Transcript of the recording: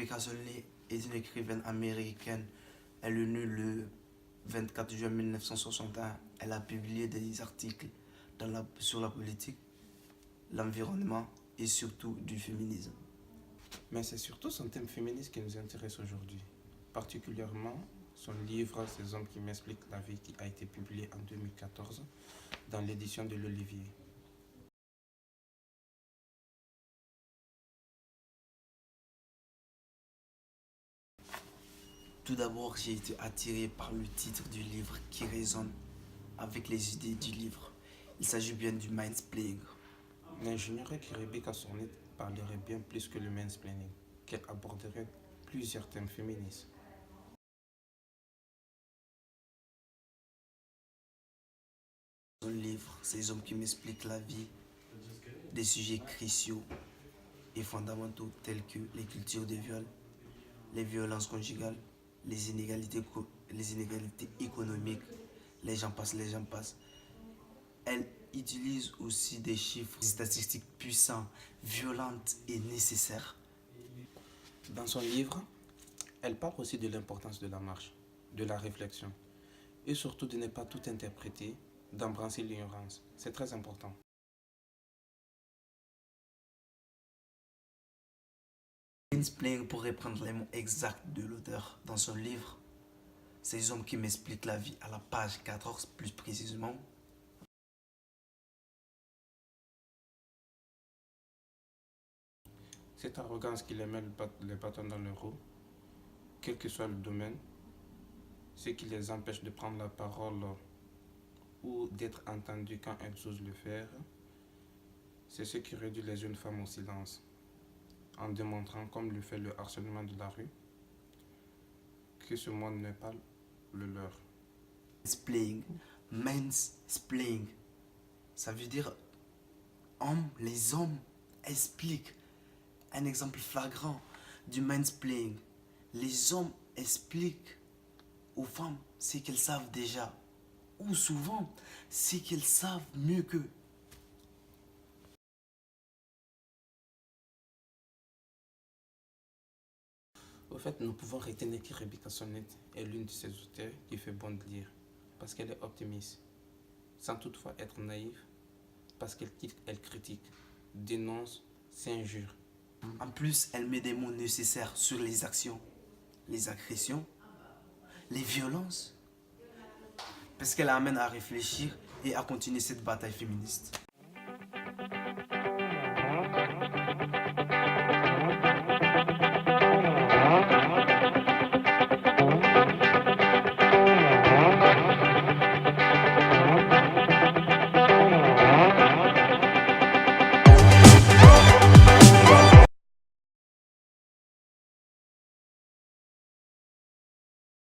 Rebecca Solnit est une écrivaine américaine. Elle est née le 24 juin 1961. Elle a publié des articles sur la politique, l'environnement et surtout du féminisme. Mais c'est surtout son thème féministe qui nous intéresse aujourd'hui, particulièrement son livre « Ces hommes qui m'expliquent la vie » qui a été publié en 2014 dans l'édition de l'Olivier. Tout d'abord, j'ai été attiré par le titre du livre qui résonne avec les idées du livre. Il s'agit bien du mansplaining. Mais j'ignorais que Rebecca Solnit parlerait bien plus que le mansplaining, qu'elle aborderait plusieurs thèmes féministes. Son livre, Ces hommes qui m'expliquent la vie, des sujets cruciaux et fondamentaux tels que les cultures de viol, les violences conjugales, les inégalités économiques, les gens passent. Elle utilise aussi des chiffres statistiques puissants, violentes et nécessaires. Dans son livre, elle parle aussi de l'importance de la marche, de la réflexion et surtout de ne pas tout interpréter, d'embrasser l'ignorance. C'est très important. Mansplaining pourrait prendre les mots exacts de l'auteur dans son livre. Ces hommes qui m'expliquent la vie à la page 14 plus précisément. Cette arrogance qui les met les bâtons dans le roues, quel que soit le domaine, ce qui les empêche de prendre la parole ou d'être entendus quand elles osent le faire, c'est ce qui réduit les jeunes femmes au silence, en démontrant, comme le fait le harcèlement de la rue, que ce monde n'est pas le leur. Mansplaining, ça veut dire les hommes expliquent. Un exemple flagrant du mansplaining. Les hommes expliquent aux femmes ce qu'elles savent déjà, ou souvent ce qu'elles savent mieux qu'eux. Au fait, nous pouvons retenir que Rebecca Solnit est l'une de ces auteurs qui fait bon de lire, parce qu'elle est optimiste, sans toutefois être naïve, parce qu'elle critique, dénonce, s'injure. En plus, elle met des mots nécessaires sur les actions, les agressions, les violences, parce qu'elle amène à réfléchir et à continuer cette bataille féministe.